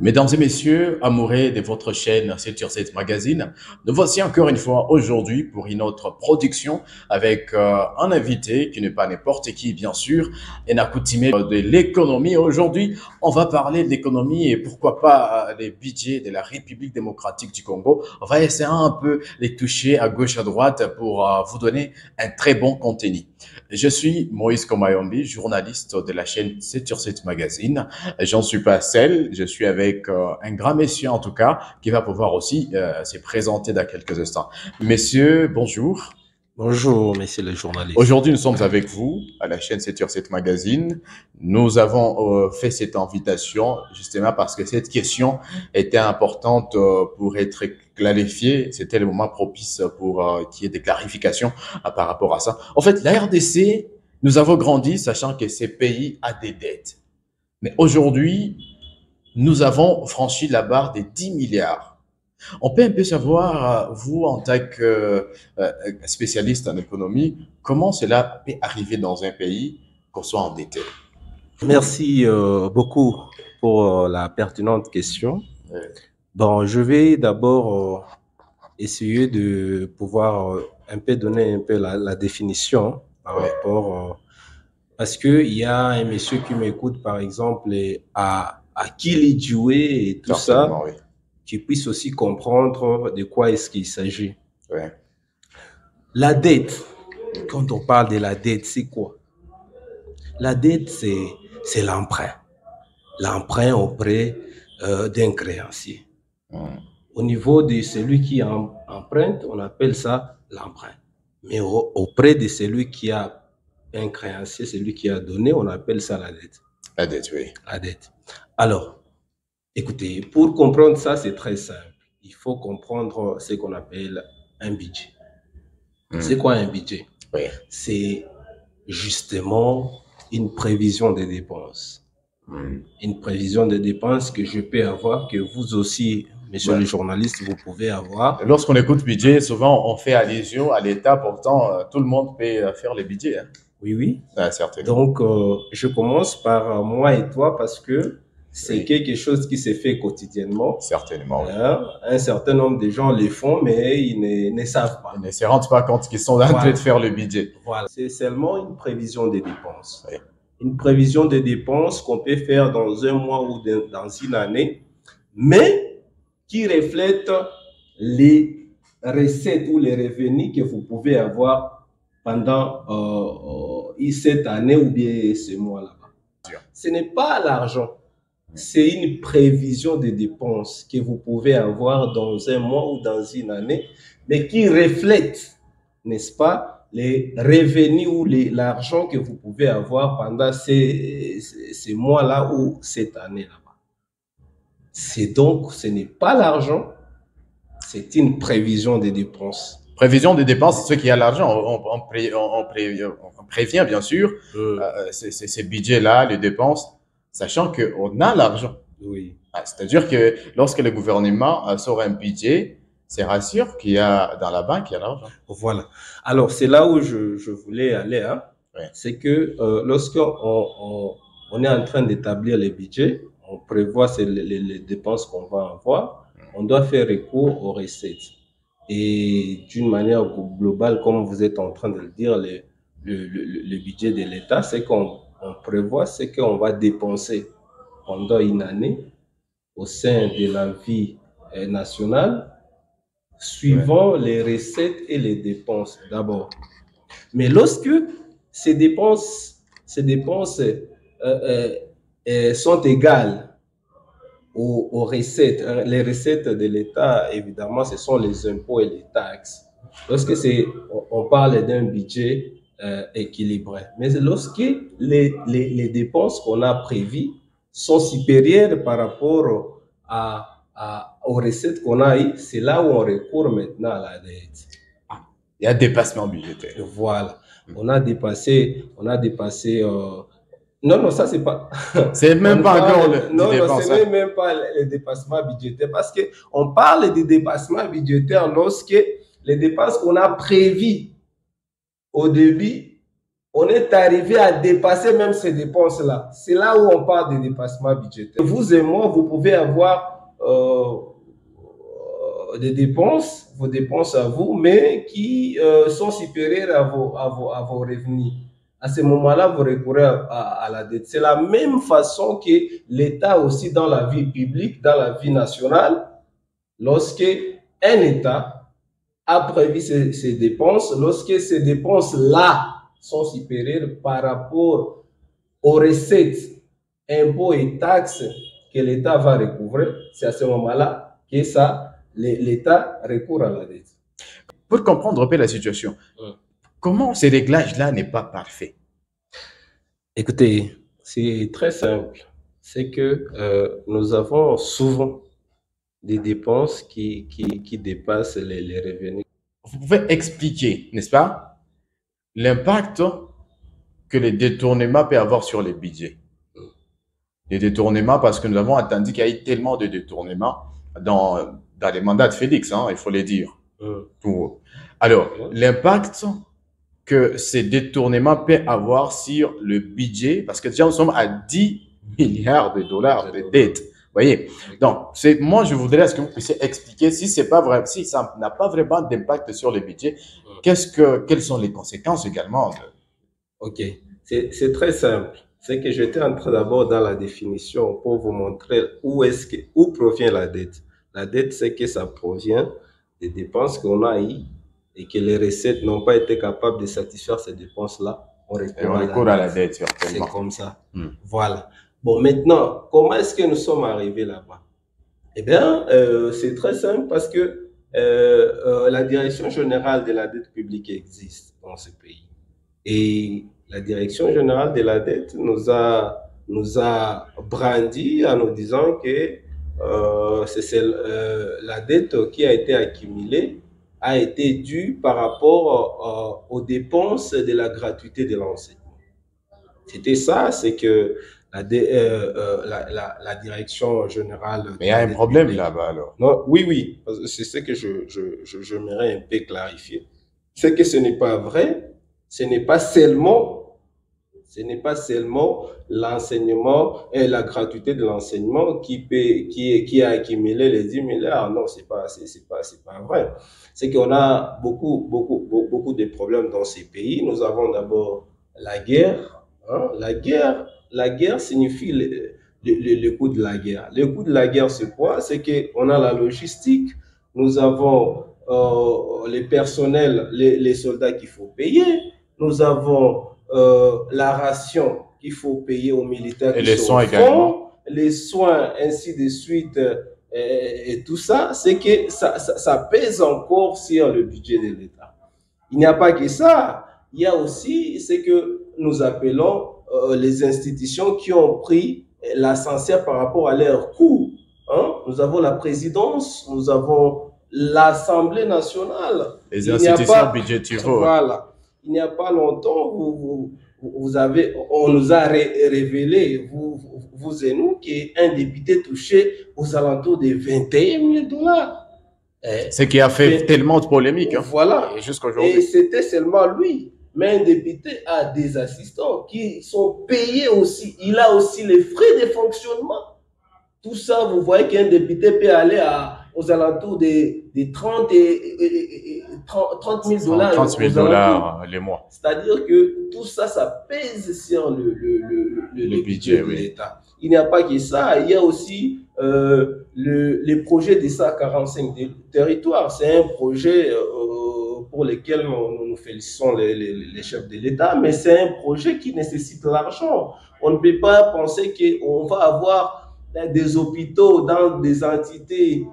Mesdames et messieurs, amoureux de votre chaîne C'est sur cette magazine, nous voici encore une fois aujourd'hui pour une autre production avec un invité qui n'est pas n'importe qui, bien sûr, un accoutumé de l'économie. Aujourd'hui, on va parler de l'économie et pourquoi pas les budgets de la République démocratique du Congo. On va essayer un peu les toucher à gauche, à droite pour vous donner un très bon contenu. Je suis Moïse Komayombi, journaliste de la chaîne C'est sur cette magazine. J'en suis pas seul, je suis avec un grand monsieur en tout cas, qui va pouvoir aussi se présenter dans quelques instants. Messieurs, bonjour. Bonjour, messieurs les journalistes. Aujourd'hui, nous sommes avec vous à la chaîne 7 sur 7 Magazine. Nous avons fait cette invitation justement parce que cette question était importante pour être clarifiée. C'était le moment propice pour qu'il y ait des clarifications par rapport à ça. En fait, la RDC, nous avons grandi sachant que ce pays a des dettes. Mais aujourd'hui, nous avons franchi la barre des 10 milliards. On peut un peu savoir, vous, en tant que spécialiste en économie, comment cela peut arriver dans un pays qu'on soit endetté? Merci beaucoup pour la pertinente question. Bon, je vais d'abord essayer de pouvoir un peu donner un peu la définition par rapport parce que il y a un monsieur qui m'écoute par exemple à qui il jouer et tout ça, Oui. qui puisse aussi comprendre de quoi est-ce qu'il s'agit. Ouais. La dette, quand on parle de la dette, c'est quoi? La dette, c'est l'emprunt. L'emprunt auprès d'un créancier. Au niveau de celui qui emprunte, on appelle ça l'emprunt. Mais auprès de celui qui a un créancier, celui qui a donné, on appelle ça la dette. La dette, oui. La dette. Alors, écoutez, pour comprendre ça, c'est très simple. Il faut comprendre ce qu'on appelle un budget. C'est quoi un budget? Oui. C'est justement une prévision des dépenses. Une prévision des dépenses que je peux avoir, que vous aussi, messieurs les journalistes, vous pouvez avoir. Lorsqu'on écoute budget, souvent on fait allusion à l'État, pourtant tout le monde peut faire les budgets. Hein. Oui, oui. Ah, certainement. Donc, je commence par moi et toi parce que c'est quelque chose qui se fait quotidiennement. Certainement. Oui. Un certain nombre de gens le font, mais ils ne savent pas. Ils ne se rendent pas compte qu'ils sont en train de faire le budget. Voilà. C'est seulement une prévision des dépenses. Oui. Une prévision des dépenses qu'on peut faire dans un mois ou dans une année, mais qui reflète les recettes ou les revenus que vous pouvez avoir pendant cette année ou bien ce mois-là. Ce n'est pas l'argent, c'est une prévision des dépenses que vous pouvez avoir dans un mois ou dans une année, mais qui reflète, n'est-ce pas, les revenus ou l'argent que vous pouvez avoir pendant ces mois-là ou cette année-là. C'est donc, ce n'est pas l'argent, c'est une prévision des dépenses. Prévision des dépenses, c'est ce qui a l'argent. On prévient, bien sûr, ces budgets-là, les dépenses, sachant qu'on a l'argent. Oui. C'est-à-dire que lorsque le gouvernement sort un budget, c'est rassure qu'il y a dans la banque, il y a l'argent. Voilà. Alors, c'est là où je voulais aller. Hein. Oui. C'est que lorsqu'on est en train d'établir les budgets, on prévoit les dépenses qu'on va avoir, on doit faire recours aux recettes. Et d'une manière globale, comme vous êtes en train de le dire, le budget de l'État, c'est qu'on prévoit ce qu'on va dépenser pendant une année au sein de la vie nationale, suivant les recettes et les dépenses d'abord. Mais lorsque ces dépenses sont égales aux recettes, les recettes de l'État, évidemment, ce sont les impôts et les taxes. Lorsque on parle d'un budget équilibré. Mais lorsque les dépenses qu'on a prévues sont supérieures par rapport aux recettes qu'on a eues, c'est là où on recourt maintenant à la dette. Il y a dépassement budgétaire. Voilà. On a dépassé. Non, ça c'est pas. C'est même pas encore le dépassement. Ce n'est même pas le dépassement budgétaire parce que on parle de dépassement budgétaire lorsque les dépenses qu'on a prévues au début on est arrivé à dépasser même ces dépenses-là. C'est là où on parle de dépassement budgétaire. Vous et moi, vous pouvez avoir des dépenses, vos dépenses à vous, mais qui sont supérieures à vos revenus. À ce moment-là, vous recourez à la dette. C'est la même façon que l'État aussi dans la vie publique, dans la vie nationale, lorsque un État a prévu ses dépenses, lorsque ces dépenses-là sont supérieures par rapport aux recettes, impôts et taxes que l'État va recouvrer, c'est à ce moment-là que l'État recourt à la dette. Pour comprendre un peu la situation, comment ce réglage-là n'est pas parfait? Écoutez, c'est très simple. C'est que nous avons souvent des dépenses qui dépassent les revenus. Vous pouvez expliquer, n'est-ce pas, l'impact que les détournements peuvent avoir sur les budgets. Les détournements, parce que nous avons entendu qu'il y a eu tellement de détournements dans les mandats de Félix, hein, il faut le dire. Alors, l'impact que ces détournements peuvent avoir sur le budget, parce que déjà nous sommes à 10 milliards de dollars de dettes. Vous voyez? Donc, moi, je voudrais que vous puissiez expliquer si c'est pas vrai, si ça n'a pas vraiment d'impact sur le budget, quelles sont les conséquences également? Ok, c'est très simple. C'est que j'étais en train d'abord dans la définition pour vous montrer où provient la dette. La dette, c'est que ça provient des dépenses qu'on a eues et que les recettes n'ont pas été capables de satisfaire ces dépenses-là. On recourt à la dette. C'est comme ça. Voilà. Bon, maintenant, comment est-ce que nous sommes arrivés là-bas? Eh bien, c'est très simple parce que la Direction générale de la dette publique existe dans ce pays. Et la Direction générale de la dette nous a brandi en nous disant que la dette qui a été accumulée a été due par rapport aux dépenses de la gratuité de l'enseignement. C'était ça, c'est que la Direction générale... Mais il y a un problème là-bas alors. Non, oui, c'est ce que j'aimerais un peu clarifier. C'est que ce n'est pas vrai. Ce n'est pas seulement l'enseignement et la gratuité de l'enseignement qui a accumulé les 10 milliards. Non, c'est pas vrai. C'est qu'on a beaucoup de problèmes dans ces pays. Nous avons d'abord la guerre. Hein? La guerre signifie le coût de la guerre. Le coût de la guerre, c'est quoi? C'est qu'on a la logistique. Nous avons les personnels, les soldats qu'il faut payer. Nous avons la ration qu'il faut payer aux militaires. Et les soins également. Les soins, ainsi de suite, et tout ça, c'est que ça pèse encore sur le budget de l'État. Il n'y a pas que ça. Il y a aussi ce que nous appelons les institutions qui ont pris l'ascenseur par rapport à leur coût. Hein? Nous avons la présidence, nous avons l'Assemblée nationale. Les institutions budgétaires. Voilà. Il n'y a pas longtemps, on nous a révélé, vous et nous, qu'un député touchait aux alentours de 21 000 dollars. Ce qui a fait tellement de polémiques. Hein. Voilà. Et c'était seulement lui. Mais un député a des assistants qui sont payés aussi. Il a aussi les frais de fonctionnement. Tout ça, vous voyez qu'un député peut aller aux alentours de 30 000 dollars. 30 000 dollars les mois. C'est-à-dire que tout ça, ça pèse sur le budget de l'État. Il n'y a pas que ça. Il y a aussi le projet des 145 territoires. C'est un projet pour lequel nous félicitons les chefs de l'État, mais c'est un projet qui nécessite l'argent. On ne peut pas penser qu'on va avoir des hôpitaux dans des entités,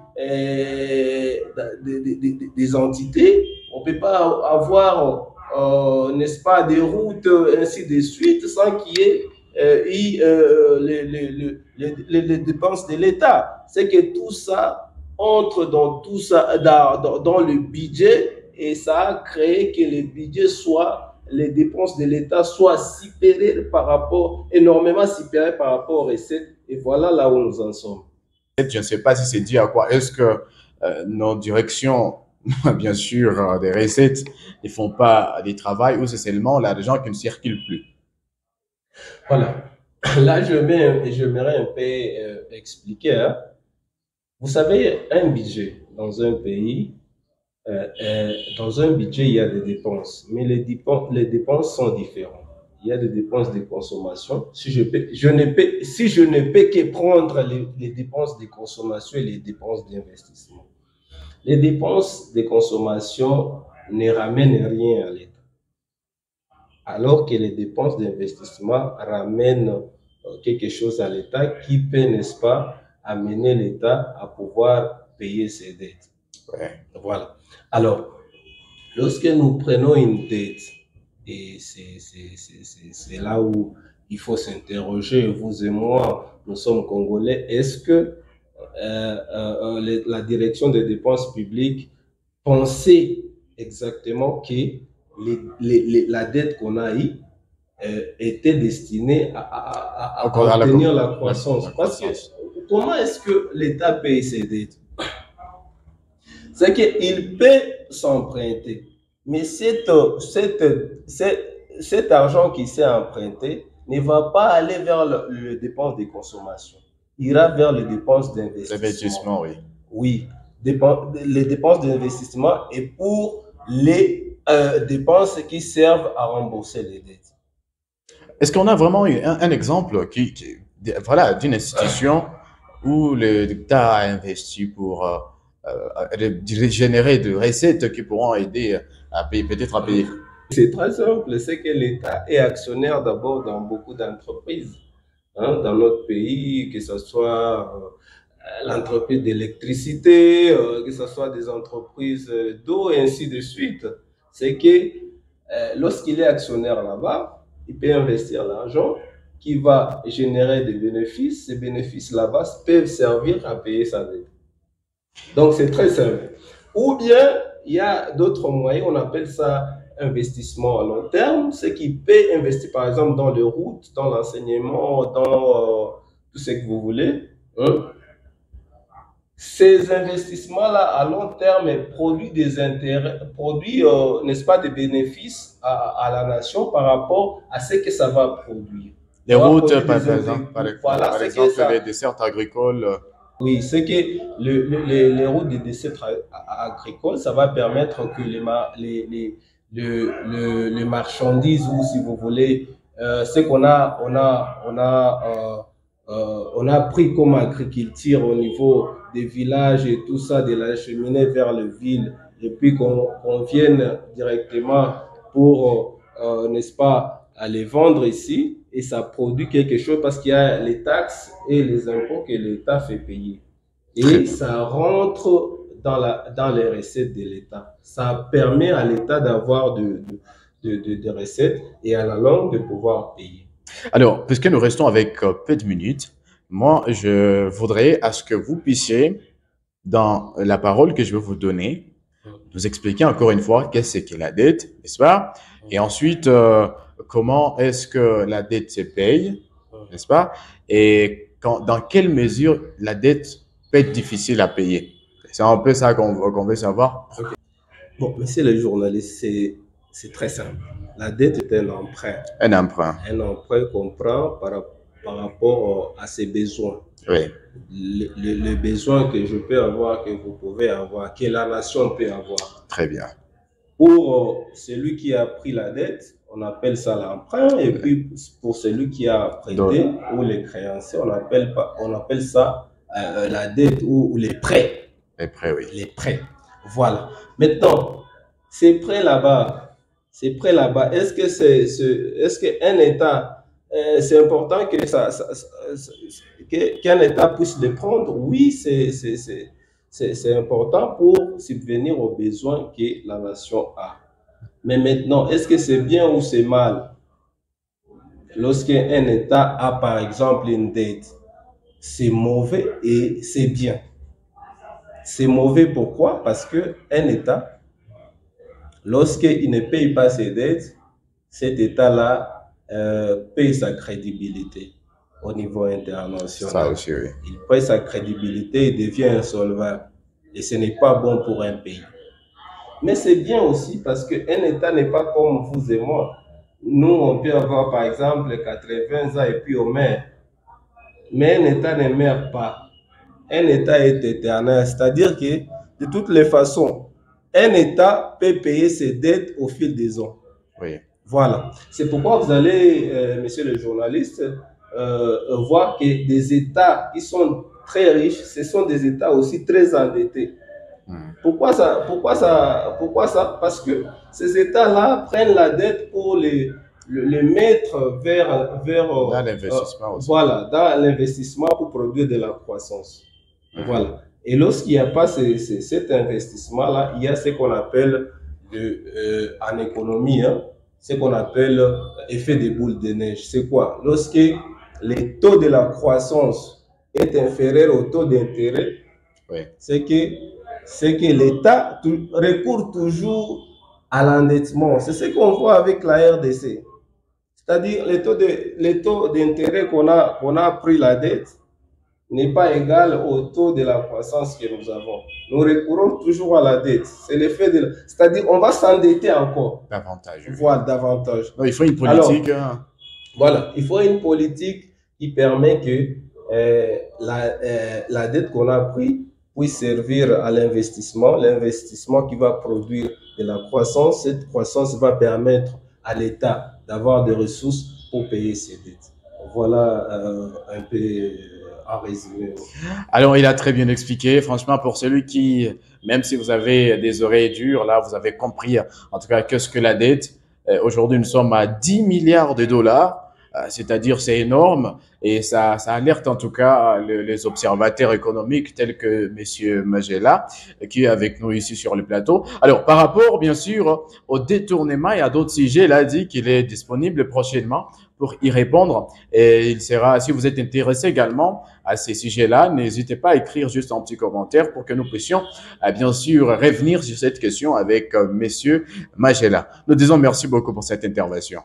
des entités. On ne peut pas avoir, n'est-ce pas, des routes, ainsi de suite, sans qu'il y ait les dépenses de l'État. C'est que tout ça entre dans le budget, et ça a créé que le budget les dépenses de l'État soient énormément supérieures par rapport aux recettes. Et voilà là où nous en sommes. Je ne sais pas si c'est dû à quoi. Est-ce que nos directions bien sûr, des recettes ne font pas du travail ou c'est seulement l'argent qui ne circule plus. Voilà. Là, j'aimerais un peu expliquer, hein. Vous savez, un budget dans un pays, dans un budget, il y a des dépenses, mais les dépenses sont différentes. Il y a des dépenses de consommation. Si je ne peux que prendre les dépenses de consommation et les dépenses d'investissement. Les dépenses de consommation ne ramènent rien à l'État, alors que les dépenses d'investissement ramènent quelque chose à l'État qui peut, n'est-ce pas, amener l'État à pouvoir payer ses dettes. Ouais. Voilà. Alors, lorsque nous prenons une dette, et c'est là où il faut s'interroger, vous et moi, nous sommes Congolais, est-ce que la direction des dépenses publiques pensait exactement que la dette qu'on a eue était destinée à obtenir la croissance? Parce que comment est-ce que l'État paye ses dettes? C'est qu'il peut s'emprunter, mais cet argent qui s'est emprunté ne va pas aller vers les dépenses de consommation. Il ira vers les dépenses d'investissement. Oui. Oui, les dépenses d'investissement et pour les dépenses qui servent à rembourser les dettes. Est-ce qu'on a vraiment un exemple voilà, d'une institution où l'État a investi pour générer de recettes qui pourront aider à payer, peut-être à payer? C'est très simple, c'est que l'État est actionnaire d'abord dans beaucoup d'entreprises, hein, dans notre pays, que ce soit l'entreprise d'électricité, que ce soit des entreprises d'eau et ainsi de suite. C'est que lorsqu'il est actionnaire là-bas, il peut investir l'argent qui va générer des bénéfices. Ces bénéfices là-bas peuvent servir à payer sa dette. Donc, c'est très simple. Ou bien, il y a d'autres moyens, on appelle ça investissement à long terme, c'est qu'il peut investir par exemple dans les routes, dans l'enseignement, dans tout ce que vous voulez. Hein. Ces investissements-là à long terme produisent des intérêts, n'est-ce pas, des bénéfices à la nation par rapport à ce que ça va produire. Les routes, par exemple, les dessertes agricoles. Oui, c'est que les routes des dessertes agricoles, ça va permettre que les marchandises, ou si vous voulez, ce qu'on on a pris comme agriculture au niveau des villages et tout ça, de la cheminée vers les villes, et puis qu'on vienne directement pour, n'est-ce pas, aller vendre ici, et ça produit quelque chose parce qu'il y a les taxes et les impôts que l'État fait payer. Et ça rentre dans les recettes de l'État. Ça permet à l'État d'avoir de recettes et à la longue de pouvoir payer. Alors, puisque nous restons avec peu de minutes, moi, je voudrais à ce que vous puissiez, dans la parole que je vais vous donner, nous expliquer encore une fois qu'est-ce que la dette, n'est-ce pas? Et ensuite, comment est-ce que la dette se paye, n'est-ce pas? Et dans quelle mesure la dette peut être difficile à payer. C'est un peu ça qu'on veut savoir. Okay. Bon, monsieur le journaliste, c'est très simple. La dette est un emprunt. Un emprunt. Un emprunt qu'on prend par rapport à ses besoins. Oui. Les besoins que je peux avoir, que vous pouvez avoir, que la nation peut avoir. Très bien. Pour celui qui a pris la dette, on appelle ça l'emprunt. Et puis, pour celui qui a prêté ou les créanciers, on appelle ça la dette ou les prêts. Les prêts, oui. Les prêts. Voilà. Maintenant, ces prêts là-bas, est-ce qu'un État, c'est important que qu'un État puisse les prendre? Oui, c'est important pour subvenir aux besoins que la nation a. Mais maintenant, est-ce que c'est bien ou c'est mal? Lorsqu'un État a, par exemple, une dette, c'est mauvais et c'est bien. C'est mauvais pourquoi? Parce qu'un État, lorsqu'il ne paye pas ses dettes, cet État-là paye sa crédibilité au niveau international. Ça aussi, oui. Il paye sa crédibilité et devient insolvable. Et ce n'est pas bon pour un pays. Mais c'est bien aussi parce qu'un État n'est pas comme vous et moi. Nous, on peut avoir par exemple 80 ans et puis on meurt. Mais un État ne meurt pas. Un État est éternel. C'est-à-dire que, de toutes les façons, un État peut payer ses dettes au fil des ans. Oui. Voilà. C'est pourquoi vous allez, monsieur le journaliste, voir que des États qui sont très riches, ce sont des États aussi très endettés. Pourquoi ça? Pourquoi ça? Pourquoi ça? Parce que ces États-là prennent la dette pour les mettre vers Dans l'investissement aussi. voilà, dans l'investissement pour produire de la croissance. Voilà. Et lorsqu'il n'y a pas cet investissement-là, il y a ce qu'on appelle en économie, hein, ce qu'on appelle effet de boule de neige. C'est quoi? Lorsque le taux de la croissance est inférieur au taux d'intérêt, Oui. c'est que l'État recourt toujours à l'endettement. C'est ce qu'on voit avec la RDC. C'est-à-dire le taux d'intérêt qu'on a pris la dette n'est pas égal au taux de la croissance que nous avons. Nous recourons toujours à la dette. C'est l'effet de... C'est-à-dire on va s'endetter encore. Davantage. Oui. Voilà, davantage. Non, il faut une politique. Alors, voilà, il faut une politique qui permet que la dette qu'on a prise puisse servir à l'investissement, l'investissement qui va produire de la croissance. Cette croissance va permettre à l'État d'avoir des ressources pour payer ses dettes. Voilà un peu en résumé. Alors, il a très bien expliqué. Franchement, pour celui qui, même si vous avez des oreilles dures, là, vous avez compris, en tout cas, qu'est-ce que la dette. Aujourd'hui, nous sommes à 10 milliards de dollars. C'est-à-dire, c'est énorme et ça alerte en tout cas les observateurs économiques tels que Monsieur Magela, qui est avec nous ici sur le plateau. Alors, par rapport, bien sûr, au détournement et à d'autres sujets, il a dit qu'il est disponible prochainement pour y répondre. Et il sera, si vous êtes intéressé également à ces sujets-là, n'hésitez pas à écrire juste un petit commentaire pour que nous puissions, bien sûr, revenir sur cette question avec Monsieur Magela. Nous disons merci beaucoup pour cette intervention.